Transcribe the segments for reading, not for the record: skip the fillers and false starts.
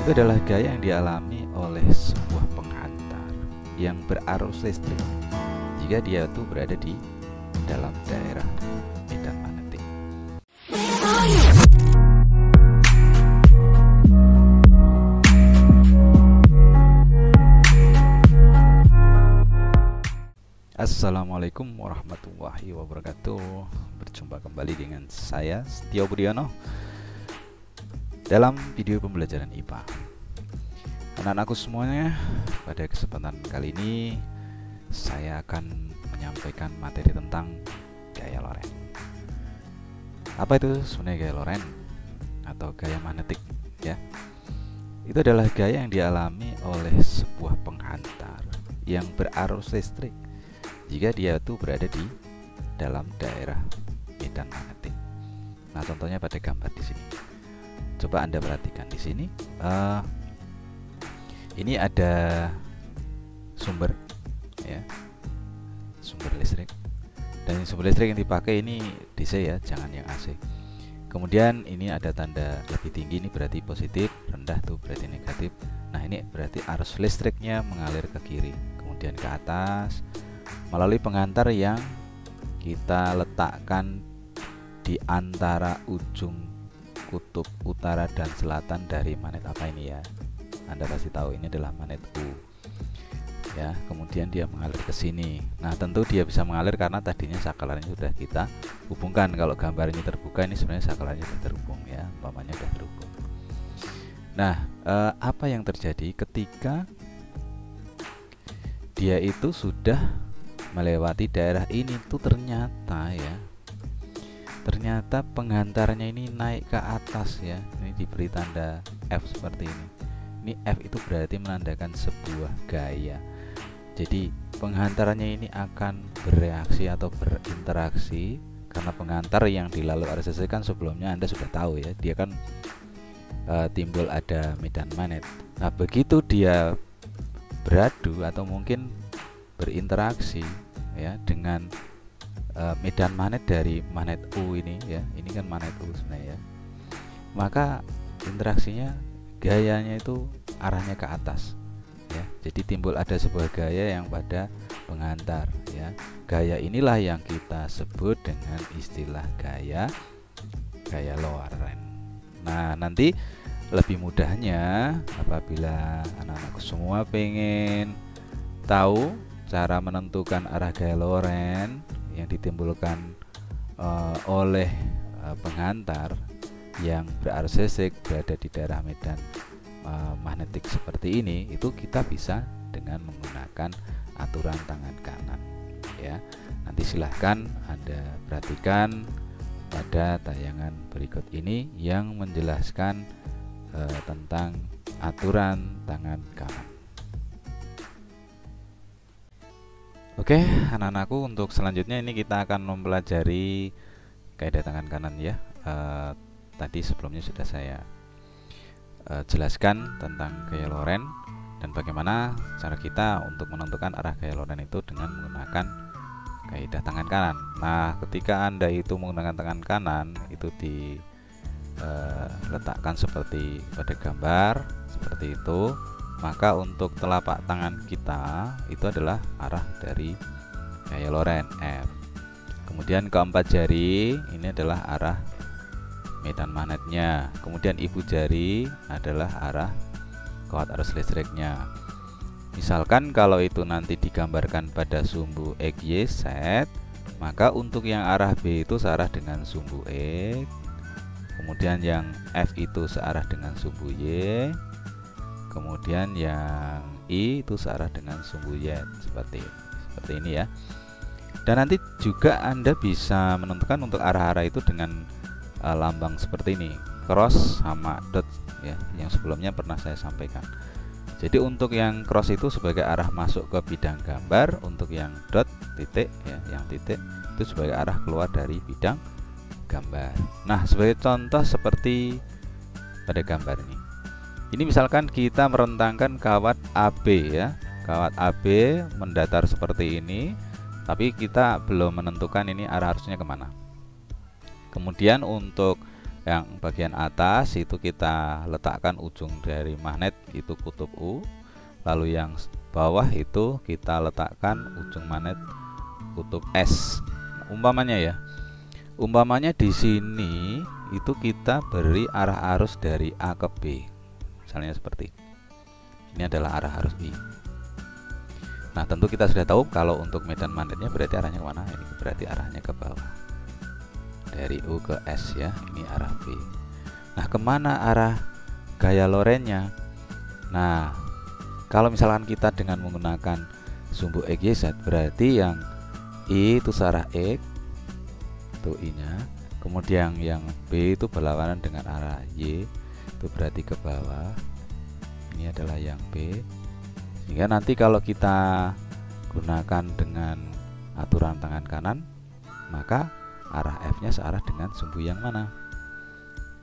Itu adalah gaya yang dialami oleh sebuah penghantar yang berarus listrik jika dia itu berada di dalam daerah medan magnetik. Assalamualaikum warahmatullahi wabarakatuh. Berjumpa kembali dengan saya Setio Budiono dalam video pembelajaran IPA. Anak-anakku semuanya, pada kesempatan kali ini saya akan menyampaikan materi tentang gaya Lorentz. Apa itu sebenarnya gaya Lorentz atau gaya magnetik ya? Itu adalah gaya yang dialami oleh sebuah penghantar yang berarus listrik jika dia itu berada di dalam daerah medan magnetik. Nah, contohnya pada gambar di sini. Coba Anda perhatikan di sini. Ini ada sumber, ya, sumber listrik. Dan sumber listrik yang dipakai ini DC ya, jangan yang AC. Kemudian ini ada tanda lebih tinggi, ini berarti positif, rendah tuh berarti negatif. Nah, ini berarti arus listriknya mengalir ke kiri, kemudian ke atas melalui penghantar yang kita letakkan di antara ujung kutub utara dan selatan dari magnet apa ini ya? Anda pasti tahu ini adalah magnet U. Ya, kemudian dia mengalir ke sini. Nah, tentu dia bisa mengalir karena tadinya saklarnya sudah kita hubungkan. Kalau gambar ini terbuka, ini sebenarnya saklarnya sudah terhubung ya, umpamanya sudah terhubung. Nah, apa yang terjadi ketika dia itu sudah melewati daerah ini tuh ternyata penghantarnya ini naik ke atas ya. Ini diberi tanda F seperti ini. Ini F itu berarti menandakan sebuah gaya. Jadi penghantarannya ini akan bereaksi atau berinteraksi karena penghantar yang dilalui arus listrik kan sebelumnya Anda sudah tahu ya, dia kan timbul ada medan magnet. Nah, begitu dia beradu atau mungkin berinteraksi ya dengan medan magnet dari magnet U ini ya, ini kan magnet U sebenarnya ya, maka interaksinya gayanya itu arahnya ke atas ya. Jadi timbul ada sebuah gaya yang pada penghantar ya. Gaya inilah yang kita sebut dengan istilah gaya Lorentz. Nah, nanti lebih mudahnya apabila anak-anakku semua pengen tahu cara menentukan arah gaya Lorentz yang ditimbulkan oleh penghantar yang berarus listrik berada di daerah medan magnetik seperti ini, itu kita bisa dengan menggunakan aturan tangan kanan ya. Nanti silahkan Anda perhatikan pada tayangan berikut ini yang menjelaskan tentang aturan tangan kanan. Oke, anak-anakku, untuk selanjutnya ini kita akan mempelajari kaidah tangan kanan ya. Tadi sebelumnya sudah saya jelaskan tentang gaya Lorentz dan bagaimana cara kita untuk menentukan arah gaya Lorentz itu dengan menggunakan kaidah tangan kanan. Nah, ketika Anda itu menggunakan tangan kanan, itu diletakkan seperti pada gambar seperti itu. Maka untuk telapak tangan kita itu adalah arah dari gaya Lorentz F. Kemudian keempat jari ini adalah arah medan magnetnya. Kemudian ibu jari adalah arah kuat arus listriknya. Misalkan kalau itu nanti digambarkan pada sumbu X, Y, Z, maka untuk yang arah B itu searah dengan sumbu X. Kemudian yang F itu searah dengan sumbu Y. Kemudian yang I itu searah dengan sumbu Y, seperti ini ya. Dan nanti juga Anda bisa menentukan untuk arah-arah itu dengan lambang seperti ini, cross sama dot ya, yang sebelumnya pernah saya sampaikan. Jadi untuk yang cross itu sebagai arah masuk ke bidang gambar, untuk yang dot titik ya, yang titik itu sebagai arah keluar dari bidang gambar. Nah, sebagai contoh seperti pada gambar ini. Ini misalkan kita merentangkan kawat AB ya. Kawat AB mendatar seperti ini, tapi kita belum menentukan ini arah arusnya kemana. Kemudian untuk Yang bagian atas itu kita letakkan ujung dari magnet itu kutub U, lalu yang bawah itu kita letakkan ujung magnet kutub S. Umpamanya ya, umpamanya di sini itu kita beri arah arus dari A ke B, misalnya seperti ini adalah arah arus I. Nah, tentu kita sudah tahu kalau untuk medan magnetnya berarti arahnya kemana? Ini berarti arahnya ke bawah. Dari U ke S ya, ini arah B. Nah, kemana arah gaya Lorentz-nya? Nah, kalau misalkan kita dengan menggunakan sumbu XYZ, berarti yang I itu searah X, itu I-nya. Kemudian yang B itu berlawanan dengan arah Y, itu berarti ke bawah. Ini adalah yang B. Sehingga nanti kalau kita gunakan dengan aturan tangan kanan, maka arah F-nya searah dengan sumbu yang mana?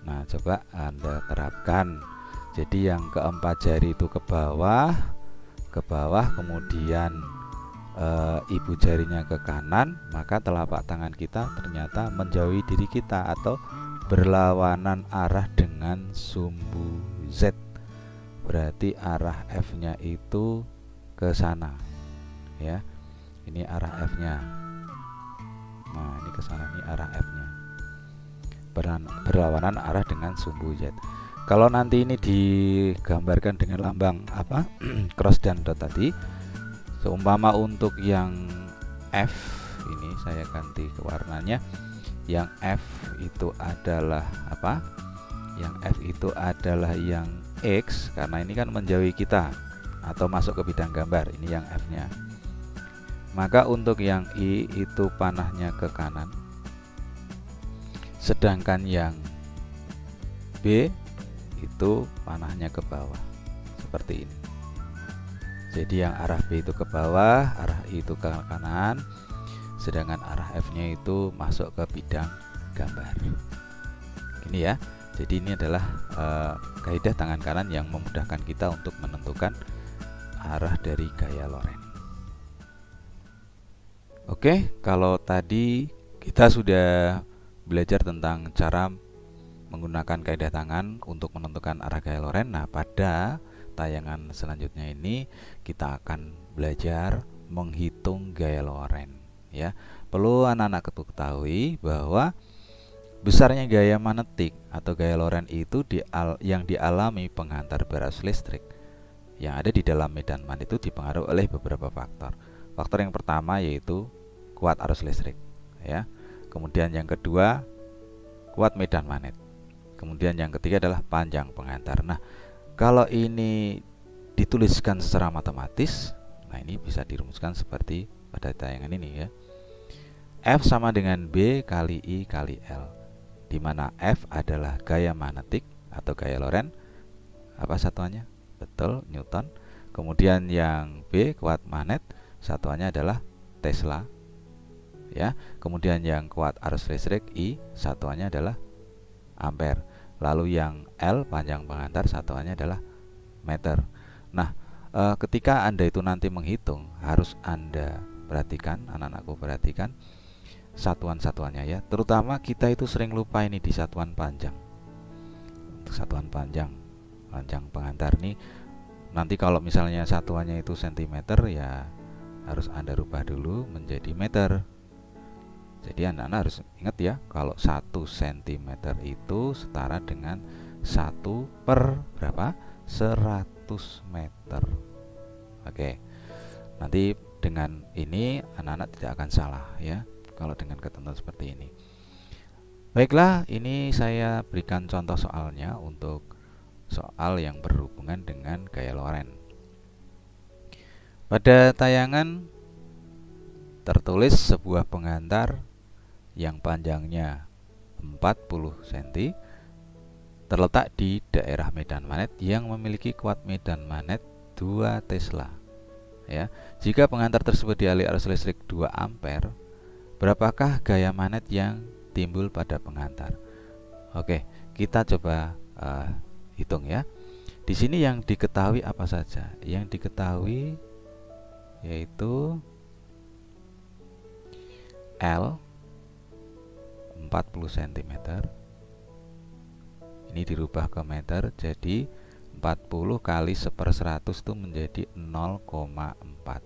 Nah, coba Anda terapkan. Jadi yang keempat jari itu ke bawah, kemudian ibu jarinya ke kanan, maka telapak tangan kita ternyata menjauhi diri kita atau berlawanan arah dengan sumbu Z. Berarti arah F-nya itu ke sana ya. Ini arah F-nya. Nah, ini ke sana, ini arah F-nya. Berlawanan arah dengan sumbu Z. Kalau nanti ini digambarkan dengan lambang apa? Cross dan dot tadi. Seumpama untuk yang F ini saya ganti ke warnanya. Yang F itu adalah apa? Yang F itu adalah yang X, karena ini kan menjauhi kita atau masuk ke bidang gambar. Ini yang F-nya. Maka untuk yang I itu panahnya ke kanan, sedangkan yang B itu panahnya ke bawah, seperti ini. Jadi yang arah B itu ke bawah, arah I itu ke kanan, sedangkan arah F-nya itu masuk ke bidang gambar. Ini ya. Jadi ini adalah kaidah tangan kanan yang memudahkan kita untuk menentukan arah dari gaya Lorentz. Oke, kalau tadi kita sudah belajar tentang cara menggunakan kaidah tangan untuk menentukan arah gaya Lorentz. Nah, pada tayangan selanjutnya ini kita akan belajar menghitung gaya Lorentz ya. Perlu anak-anak ketahui bahwa besarnya gaya magnetik atau gaya Lorentz itu yang dialami penghantar berarus listrik yang ada di dalam medan magnet itu dipengaruhi oleh beberapa faktor. Faktor yang pertama yaitu kuat arus listrik ya. Kemudian yang kedua kuat medan magnet. Kemudian yang ketiga adalah panjang penghantar. Nah, kalau ini dituliskan secara matematis, nah ini bisa dirumuskan seperti pada tayangan ini ya. F sama dengan B kali I kali L, di mana F adalah gaya magnetik atau gaya Lorentz. Apa satuannya? Betul, Newton. Kemudian yang B kuat magnet, satuannya adalah Tesla. Ya. Kemudian yang kuat arus listrik I, satuannya adalah ampere. Lalu yang L panjang penghantar, satuannya adalah meter. Nah, ketika Anda itu nanti menghitung, harus Anda perhatikan, anak-anakku perhatikan satuan-satuannya ya. Terutama kita itu sering lupa ini di satuan panjang. Untuk satuan panjang penghantar nih, nanti kalau misalnya satuannya itu cm ya harus Anda rubah dulu menjadi meter. Jadi anak-anak harus ingat ya, kalau 1 cm itu setara dengan 1 per berapa? 100 meter. Oke. Nanti dengan ini anak-anak tidak akan salah ya, kalau dengan ketentuan seperti ini. Baiklah, ini saya berikan contoh soalnya untuk soal yang berhubungan dengan gaya Lorentz. Pada tayangan tertulis sebuah penghantar yang panjangnya 40 cm terletak di daerah medan magnet yang memiliki kuat medan magnet 2 Tesla. Ya, jika penghantar tersebut dialiri arus listrik 2 ampere, berapakah gaya magnet yang timbul pada penghantar? Oke, kita coba hitung ya. Di sini yang diketahui apa saja? Yang diketahui yaitu L 40 cm, Ini dirubah ke meter, jadi 40 kali 1/100 itu menjadi 0,4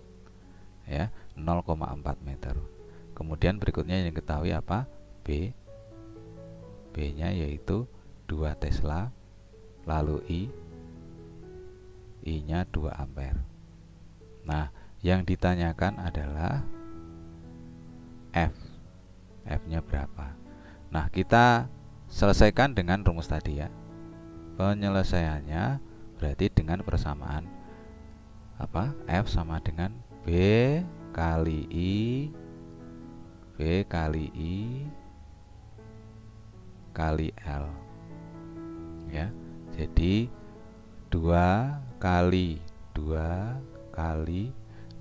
ya, 0,4 meter. Kemudian berikutnya yang diketahui apa? B nya yaitu 2 Tesla, lalu I nya 2 ampere. Nah, yang ditanyakan adalah F nya berapa. Nah, kita selesaikan dengan rumus tadi ya. Penyelesaiannya berarti dengan persamaan apa? F sama dengan B kali I kali L ya. Jadi 2 kali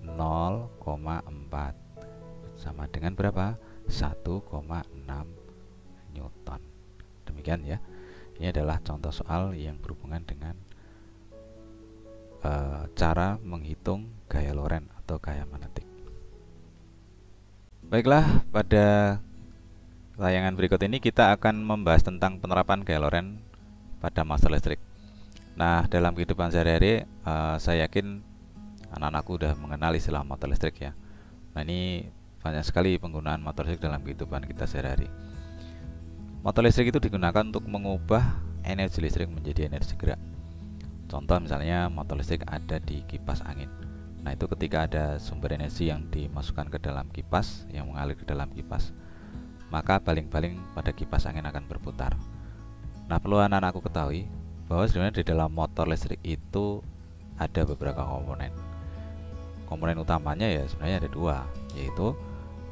0,4 sama dengan berapa? 1,6 Newton. Demikian ya. Ini adalah contoh soal yang berhubungan dengan cara menghitung gaya Lorentz atau gaya magnetik. Baiklah, pada tayangan berikut ini kita akan membahas tentang penerapan gaya Lorentz pada motor listrik. Nah, dalam kehidupan sehari-hari saya yakin anak-anakku sudah mengenal istilah motor listrik ya. Nah, ini banyak sekali penggunaan motor listrik dalam kehidupan kita sehari-hari. Motor listrik itu digunakan untuk mengubah energi listrik menjadi energi gerak. Contoh misalnya motor listrik ada di kipas angin. Nah, itu ketika ada sumber energi yang dimasukkan ke dalam kipas, yang mengalir ke dalam kipas, maka baling-baling pada kipas angin akan berputar. Nah, perlu anak-anakku ketahui bahwa sebenarnya di dalam motor listrik itu ada beberapa komponen. Komponen utamanya ya sebenarnya ada 2, yaitu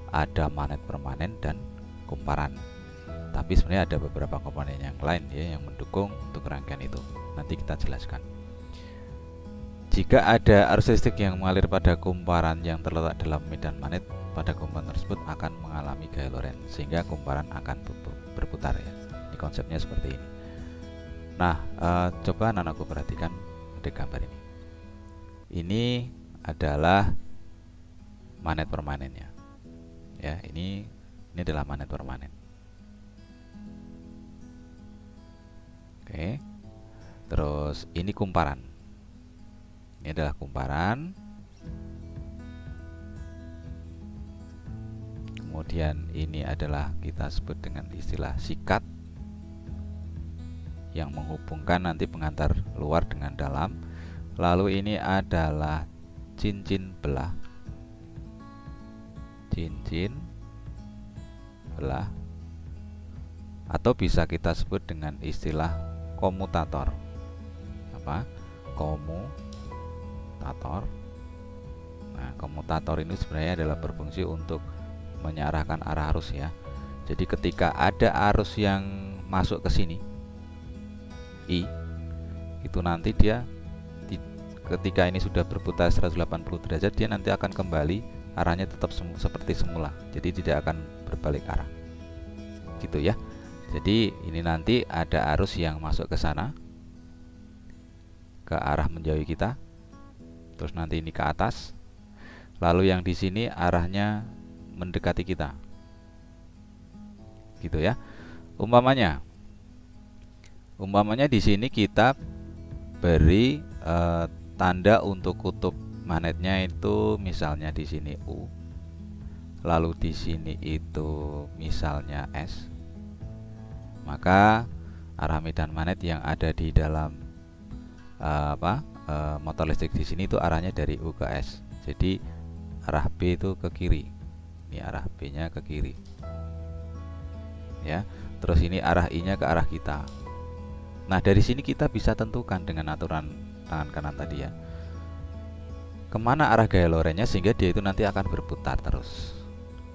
ada magnet permanen dan kumparan. Tapi sebenarnya ada beberapa komponen yang lain ya yang mendukung untuk rangkaian itu. Nanti kita jelaskan. Jika ada arus listrik yang mengalir pada kumparan yang terletak dalam medan magnet, pada kumparan tersebut akan mengalami gaya Lorentz sehingga kumparan akan berputar ya. Ini konsepnya seperti ini. Nah, coba anak-anakku perhatikan di gambar ini. Ini adalah magnet permanennya. Ya, ini adalah magnet permanen. Oke. Terus ini kumparan. Ini adalah kumparan. Kemudian ini adalah kita sebut dengan istilah sikat yang menghubungkan nanti pengantar luar dengan dalam. Lalu ini adalah cincin belah. Cincin belah. Atau bisa kita sebut dengan istilah komutator. Apa? Komutator. Nah, komutator ini sebenarnya adalah berfungsi untuk mengarahkan arah arus ya. Jadi ketika ada arus yang masuk ke sini, I, itu nanti dia ketika ini sudah berputar 180 derajat, dia nanti akan kembali arahnya tetap seperti semula. Jadi tidak akan berbalik arah. Gitu ya. Jadi ini nanti ada arus yang masuk ke sana, ke arah menjauhi kita. Terus nanti ini ke atas. Lalu yang di sini arahnya mendekati kita. Gitu ya. Umpamanya di sini kita beri tanda untuk kutub magnetnya itu misalnya di sini U. Lalu di sini itu misalnya S. Maka arah medan magnet yang ada di dalam motor listrik di sini itu arahnya dari U ke S. Jadi arah B itu ke kiri. Ini arah B-nya ke kiri. Ya. Terus ini arah I-nya ke arah kita. Nah, dari sini kita bisa tentukan dengan aturan tangan kanan tadi ya. Kemana arah gaya Lorentz-nya sehingga dia itu nanti akan berputar terus.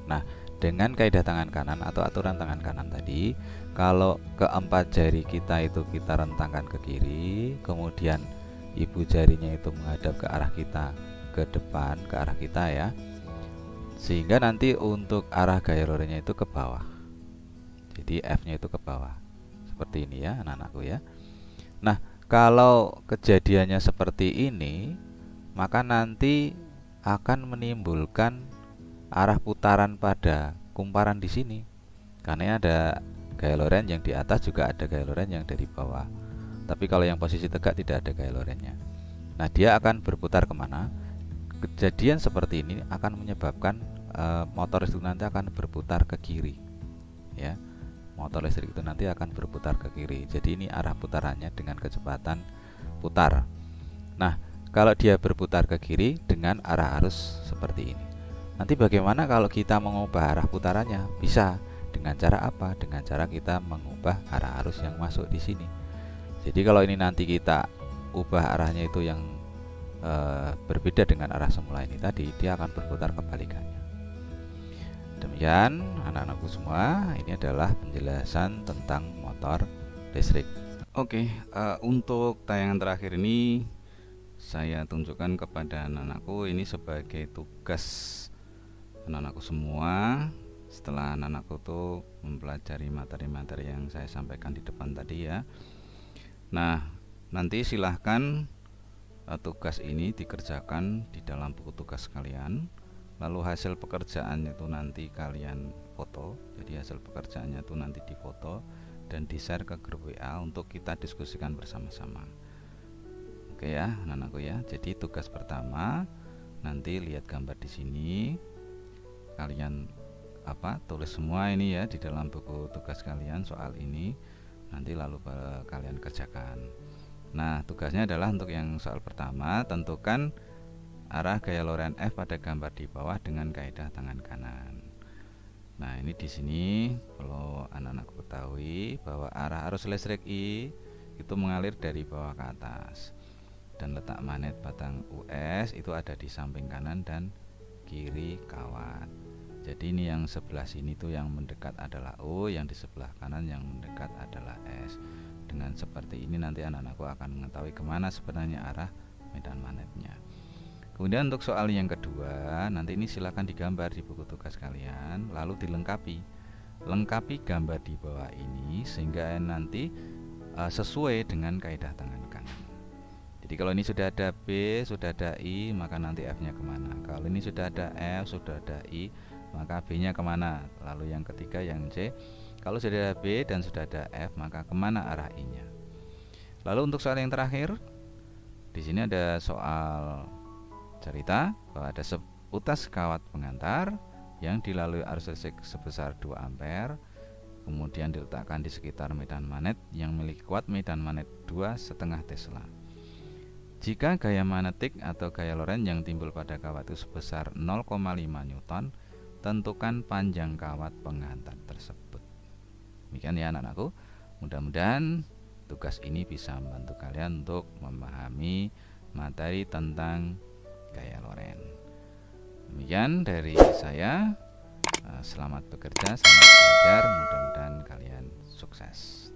Nah, dengan kaidah tangan kanan atau aturan tangan kanan tadi, kalau keempat jari kita itu kita rentangkan ke kiri, kemudian ibu jarinya itu menghadap ke arah kita, ke depan, ke arah kita ya. Sehingga nanti untuk arah gaya Lorentz-nya itu ke bawah. Jadi F-nya itu ke bawah. Seperti ini ya anak-anakku ya. Nah, kalau kejadiannya seperti ini, maka nanti akan menimbulkan arah putaran pada kumparan di sini. Karena ada gaya loren yang di atas juga ada gaya loren yang dari bawah. Tapi kalau yang posisi tegak tidak ada gaya lorennya. Nah, dia akan berputar kemana? Kejadian seperti ini akan menyebabkan motor listrik nanti akan berputar ke kiri, ya. Motor listrik itu nanti akan berputar ke kiri. Jadi ini arah putarannya dengan kecepatan putar. Nah, kalau dia berputar ke kiri dengan arah arus seperti ini. Nanti bagaimana kalau kita mengubah arah putarannya? Bisa. Dengan cara apa? Dengan cara kita mengubah arah arus yang masuk di sini. Jadi kalau ini nanti kita ubah arahnya itu yang berbeda dengan arah semula ini tadi, dia akan berputar kebalikannya. Demikian anak-anakku semua, ini adalah penjelasan tentang motor listrik. Oke, untuk tayangan terakhir ini saya tunjukkan kepada anak-anakku ini sebagai tugas anak-anakku semua setelah anak-anakku tuh mempelajari materi-materi yang saya sampaikan di depan tadi ya. Nah, nanti silahkan tugas ini dikerjakan di dalam buku tugas kalian. Lalu hasil pekerjaannya itu nanti kalian foto. Jadi hasil pekerjaannya itu nanti difoto dan di-share ke grup WA untuk kita diskusikan bersama-sama. Oke ya, anak-anakku ya. Jadi tugas pertama nanti lihat gambar di sini. Kalian tulis semua ini ya di dalam buku tugas kalian soal ini. Nanti lalu kalian kerjakan. Nah, tugasnya adalah untuk yang soal pertama, tentukan arah gaya loren F pada gambar di bawah dengan kaidah tangan kanan. Nah, ini di sini perlu anak-anak ketahui bahwa arah arus listrik I itu mengalir dari bawah ke atas. Dan letak magnet batang US itu ada di samping kanan dan kiri kawat. Jadi ini yang sebelah sini tuh yang mendekat adalah O, yang di sebelah kanan yang mendekat adalah S. Dengan seperti ini nanti anak-anakku akan mengetahui kemana sebenarnya arah medan magnetnya. Kemudian untuk soal yang kedua, nanti ini silakan digambar di buku tugas kalian, lalu dilengkapi. Lengkapi gambar di bawah ini sehingga nanti sesuai dengan kaidah tangan kanan. Jadi kalau ini sudah ada B, sudah ada I, maka nanti F-nya kemana? Kalau ini sudah ada F, sudah ada I, maka B-nya kemana? Lalu yang ketiga yang C, kalau sudah ada B dan sudah ada F, maka kemana arah I-nya? Lalu untuk soal yang terakhir, di sini ada soal cerita bahwa ada seutas kawat pengantar yang dilalui arus listrik sebesar 2 ampere, kemudian diletakkan di sekitar medan magnet yang memiliki kuat medan magnet 2,5 Tesla. Jika gaya magnetik atau gaya loren yang timbul pada kawat itu sebesar 0,5 Newton, tentukan panjang kawat pengantar tersebut. Demikian ya anak-anakku. Mudah-mudahan tugas ini bisa membantu kalian untuk memahami materi tentang gaya loren. Demikian dari saya. Selamat bekerja, selamat belajar. Mudah-mudahan kalian sukses.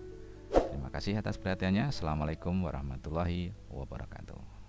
Terima kasih atas perhatiannya. Assalamualaikum warahmatullahi wabarakatuh.